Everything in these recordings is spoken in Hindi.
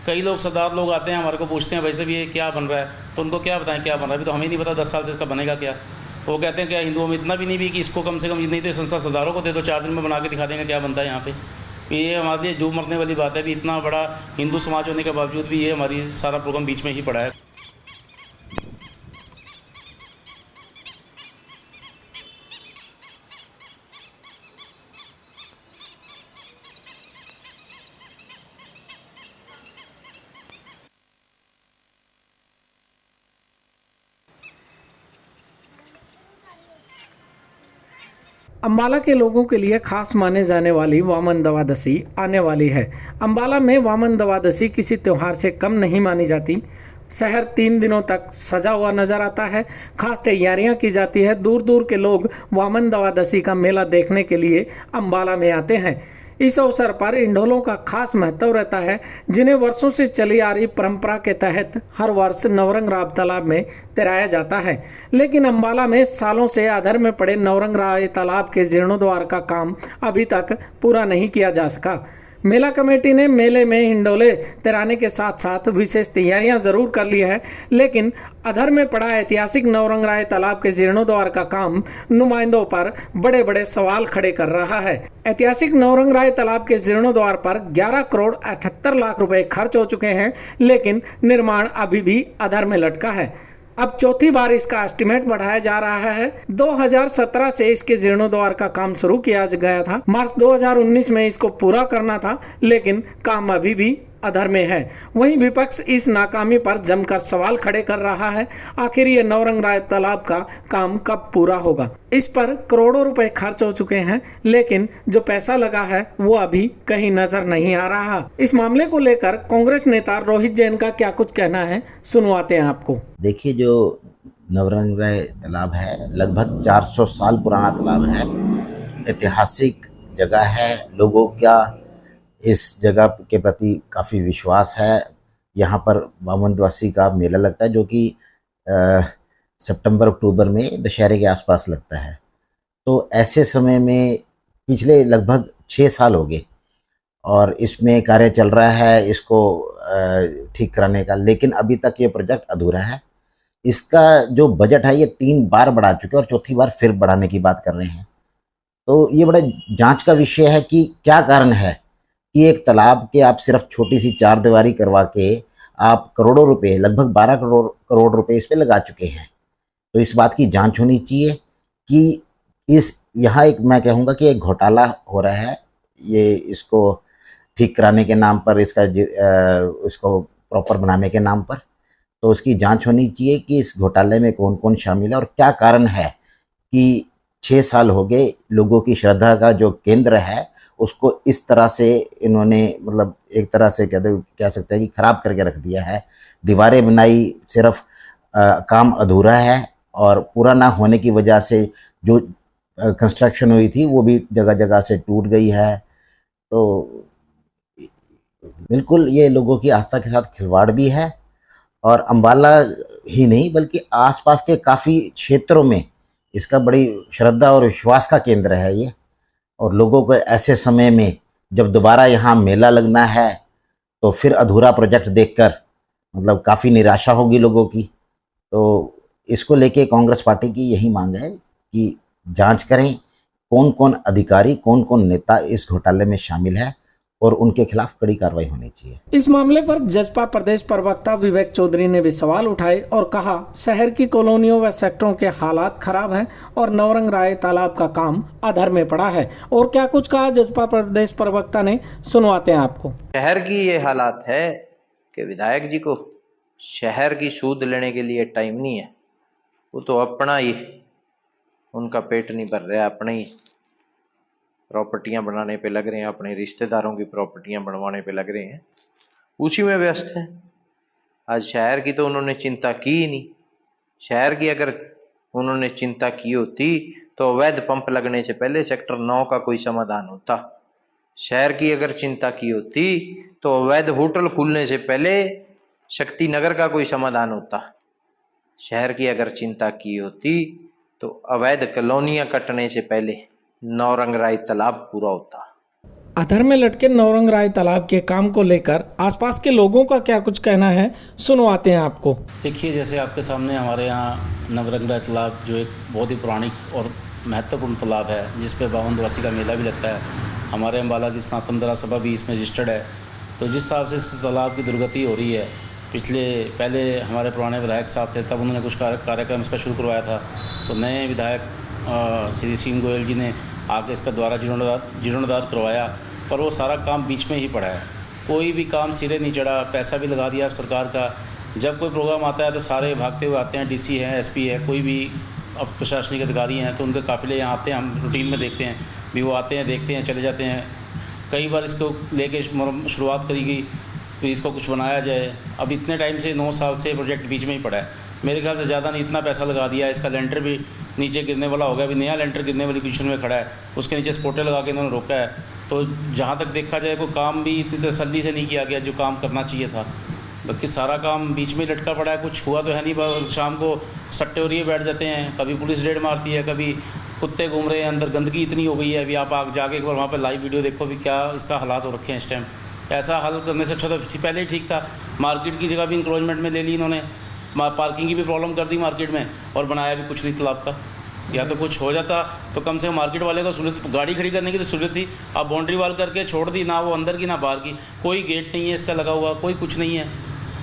कई लोग सरदार लोग आते हैं हमारे को पूछते हैं भाई साहब ये क्या बन रहा है, तो उनको क्या बताएं क्या बन रहा है, अभी तो हमें नहीं पता 10 साल से इसका बनेगा क्या। तो वो कहते हैं क्या हिंदुओं में इतना भी नहीं भी कि इसको कम से कम नहीं तो ये संस्था सरदारों को दे दो, 4 दिन में बना के दिखा देंगे क्या बनता है यहाँ पे। ये हमारे लिए डूब मरने वाली बात है। भी इतना बड़ा हिंदू समाज होने के बावजूद भी ये हमारी सारा प्रोग्राम बीच में ही पड़ा है। अंबाला के लोगों के लिए खास माने जाने वाली वामन द्वादशी आने वाली है। अंबाला में वामन द्वादशी किसी त्योहार से कम नहीं मानी जाती। शहर 3 दिनों तक सजा हुआ नजर आता है। खास तैयारियां की जाती है। दूर दूर के लोग वामन द्वादशी का मेला देखने के लिए अंबाला में आते हैं। इस अवसर पर इंडोलों का खास महत्व रहता है, जिन्हें वर्षों से चली आ रही परंपरा के तहत हर वर्ष नवरंग राव तालाब में तैराया जाता है। लेकिन अंबाला में सालों से अधर में पड़े नवरंग राव तालाब के जीर्णोद्धार का काम अभी तक पूरा नहीं किया जा सका। मेला कमेटी ने मेले में हिंडोले तैराने के साथ साथ विशेष तैयारियां जरूर कर ली है, लेकिन अधर में पड़ा ऐतिहासिक नवरंग राय तालाब के जीर्णोद्धार का काम नुमाइंदों पर बड़े बड़े सवाल खड़े कर रहा है। ऐतिहासिक नवरंग राय तालाब के जीर्णोद्धार पर 11 करोड़ 78 लाख रुपए खर्च हो चुके हैं, लेकिन निर्माण अभी भी अधर में लटका है। अब चौथी बार इसका एस्टिमेट बढ़ाया जा रहा है। 2017 से इसके जीर्णोद्धार का काम शुरू किया गया था। मार्च 2019 में इसको पूरा करना था, लेकिन काम अभी भी अधर में है। वहीं विपक्ष इस नाकामी पर जमकर सवाल खड़े कर रहा है। आखिर ये नवरंग राय तालाब का काम कब पूरा होगा? इस पर करोड़ों रुपए खर्च हो चुके हैं, लेकिन जो पैसा लगा है वो अभी कहीं नजर नहीं आ रहा। इस मामले को लेकर कांग्रेस नेता रोहित जैन का क्या कुछ कहना है, सुनवाते हैं आपको। देखिए, जो नवरंग राय तालाब है लगभग 400 साल पुराना तालाब है। ऐतिहासिक जगह है। लोगों का इस जगह के प्रति काफ़ी विश्वास है। यहाँ पर वामन द्वादशी का मेला लगता है, जो कि सितंबर अक्टूबर में दशहरे के आसपास लगता है। तो ऐसे समय में पिछले लगभग 6 साल हो गए और इसमें कार्य चल रहा है इसको ठीक कराने का, लेकिन अभी तक ये प्रोजेक्ट अधूरा है। इसका जो बजट है ये 3 बार बढ़ा चुके हैं और चौथी बार फिर बढ़ाने की बात कर रहे हैं। तो ये बड़ा जांच का विषय है कि क्या कारण है कि एक तालाब के आप सिर्फ छोटी सी 4 दीवारी करवा के आप करोड़ों रुपए, लगभग 12 करोड़ रुपए इस पे लगा चुके हैं। तो इस बात की जांच होनी चाहिए कि इस यहाँ एक मैं कहूँगा कि एक घोटाला हो रहा है। ये इसको ठीक कराने के नाम पर, इसको प्रॉपर बनाने के नाम पर, तो उसकी जांच होनी चाहिए कि इस घोटाले में कौन कौन शामिल है और क्या कारण है कि 6 साल हो गए लोगों की श्रद्धा का जो केंद्र है उसको इस तरह से इन्होंने, मतलब एक तरह से कह सकते हैं कि खराब करके रख दिया है। दीवारें बनाई, सिर्फ काम अधूरा है और पूरा ना होने की वजह से जो कंस्ट्रक्शन हुई थी वो भी जगह जगह से टूट गई है। तो बिल्कुल ये लोगों की आस्था के साथ खिलवाड़ भी है और अंबाला ही नहीं बल्कि आसपास के काफ़ी क्षेत्रों में इसका बड़ी श्रद्धा और विश्वास का केंद्र है ये। और लोगों को ऐसे समय में जब दोबारा यहाँ मेला लगना है तो फिर अधूरा प्रोजेक्ट देखकर मतलब काफ़ी निराशा होगी लोगों की। तो इसको लेके कांग्रेस पार्टी की यही मांग है कि जांच करें कौन कौन अधिकारी, कौन कौन नेता इस घोटाले में शामिल है और उनके खिलाफ कड़ी कार्रवाई होनी चाहिए। इस मामले पर जसपा प्रदेश प्रवक्ता विवेक चौधरी ने भी सवाल उठाए और कहा, शहर की कॉलोनियों व सेक्टरों के हालात खराब हैं और नवरंग राय तालाब का काम अधर में पड़ा है। और क्या कुछ कहा जसपा प्रदेश प्रवक्ता ने, सुनवाते हैं आपको। शहर की ये हालात है कि विधायक जी को शहर की सूद लेने के लिए टाइम नहीं है। वो तो अपना ही, उनका पेट नहीं भर रहा, अपने ही प्रॉपर्टियां बनाने पे लग रहे हैं, अपने रिश्तेदारों की प्रॉपर्टियां बनवाने पे लग रहे हैं, उसी में व्यस्त है। आज शहर की तो उन्होंने चिंता की ही नहीं। शहर की अगर उन्होंने चिंता की होती तो अवैध पंप लगने से पहले सेक्टर 9 का कोई समाधान होता। शहर की अगर चिंता की होती तो अवैध होटल खुलने से पहले शक्ति नगर का कोई समाधान होता। शहर की अगर चिंता की होती तो अवैध कॉलोनियां कटने से पहले नौरंग राय तालाब पूरा होता। अधर में लटके नवरंग राय तालाब के काम को लेकर आसपास के लोगों का क्या कुछ कहना है, सुनवाते हैं आपको। देखिए, जैसे आपके सामने हमारे यहाँ नवरंग राय तालाब जो एक बहुत ही पौराणिक और महत्वपूर्ण तालाब है, जिस पे 52 दिवसीय का मेला भी लगता है। हमारे अम्बाला की स्नातन धरा सभा भी इसमें रजिस्टर्ड है। तो जिस हिसाब से इस तालाब की दुर्गति हो रही है, पहले हमारे पुराने विधायक साहब थे, तब उन्होंने कुछ कार्यक्रम इसका शुरू करवाया था। तो नए विधायक श्री सिंह गोयल जी ने आके इसका द्वारा जीर्णोद्धार करवाया, पर वो सारा काम बीच में ही पड़ा है। कोई भी काम सिरे नहीं चढ़ा, पैसा भी लगा दिया सरकार का। जब कोई प्रोग्राम आता है तो सारे भागते हुए आते हैं, डीसी है, एसपी है, कोई भी प्रशासनिक अधिकारी हैं, तो उनके काफ़िले यहाँ आते हैं। हम रूटीन में देखते हैं भी, वो आते हैं, देखते हैं, चले जाते हैं। कई बार इसको लेके शुरुआत करी गई कि इसको कुछ बनाया जाए। अब इतने टाइम से 9 साल से प्रोजेक्ट बीच में ही पड़ा है। मेरे ख्याल से ज़्यादा नहीं, इतना पैसा लगा दिया है। इसका लेंटर भी नीचे गिरने वाला हो गया, अभी नया लेंटर गिरने वाली पोजीशन में खड़ा है। उसके नीचे स्पोर्टे लगा के इन्होंने रोका है। तो जहाँ तक देखा जाए, कोई काम भी इतनी तसल्ली से नहीं किया गया जो काम करना चाहिए था। बाकी सारा काम बीच में लटका पड़ा है, कुछ हुआ तो है नहीं। शाम को सट्टे और ये बैठ जाते हैं, कभी पुलिस रेड मारती है, कभी कुत्ते घूम रहे हैं अंदर। गंदगी इतनी हो गई है, अभी आप जाके एक बार वहाँ पर लाइव वीडियो देखो भी क्या इसका हालात हो रखे हैं इस टाइम। ऐसा हल करने से अच्छा तो पहले ही ठीक था। मार्केट की जगह भी इंक्रोचमेंट में ले ली इन्होंने, पार्किंग की भी प्रॉब्लम कर दी मार्केट में, और बनाया भी कुछ नहीं तालाब का। या तो कुछ हो जाता तो कम से कम मार्केट वाले को सहूलत, गाड़ी खड़ी करने की तो सहूलत थी। आप बाउंड्री वाल करके छोड़ दी, ना वो अंदर की ना बाहर की। कोई गेट नहीं है इसका लगा हुआ, कोई कुछ नहीं है।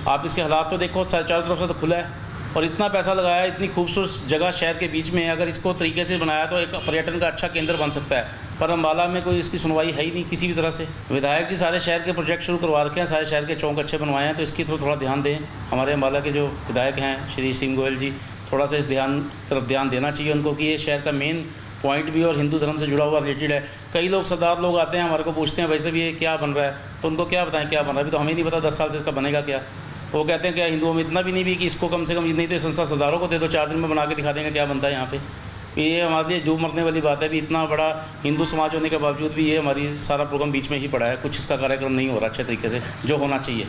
आप इसके हालात तो देखो, चारों तरफ से तो खुला है, और इतना पैसा लगाया है। इतनी खूबसूरत जगह शहर के बीच में है, अगर इसको तरीके से बनाया तो एक पर्यटन का अच्छा केंद्र बन सकता है। पर अम्बाला में कोई इसकी सुनवाई है ही नहीं किसी भी तरह से। विधायक जी सारे शहर के प्रोजेक्ट शुरू करवा रखे हैं, सारे शहर के चौक अच्छे बनवाए हैं, तो इसकी तो थोड़ा ध्यान दें। हमारे अम्बाला के जो विधायक हैं श्री सिंह गोयल जी, थोड़ा सा इस तरफ ध्यान देना चाहिए उनको कि ये शहर का मेन पॉइंट भी और हिंदू धर्म से जुड़ा हुआ रिलेटेड है। कई लोग सरदार लोग आते हैं, हमारे को पूछते हैं भाई साहब ये क्या बन रहा है, तो उनको क्या बताएं क्या बन रहा है। अभी तो हमें नहीं पता 10 साल से इसका बनेगा क्या। तो वो कहते हैं क्या हिंदुओं में इतना भी नहीं भी कि इसको कम से कम, नहीं तो संस्था सरदारों को दे दो, 4 दिन में बना के दिखा देंगे क्या बनता है यहाँ पे। ये हमारे लिए डूब मरने वाली बात है। भी इतना बड़ा हिंदू समाज होने के बावजूद भी ये हमारी सारा प्रोग्राम बीच में ही पड़ा है। कुछ इसका कार्यक्रम नहीं हो रहा अच्छे तरीके से जो होना चाहिए।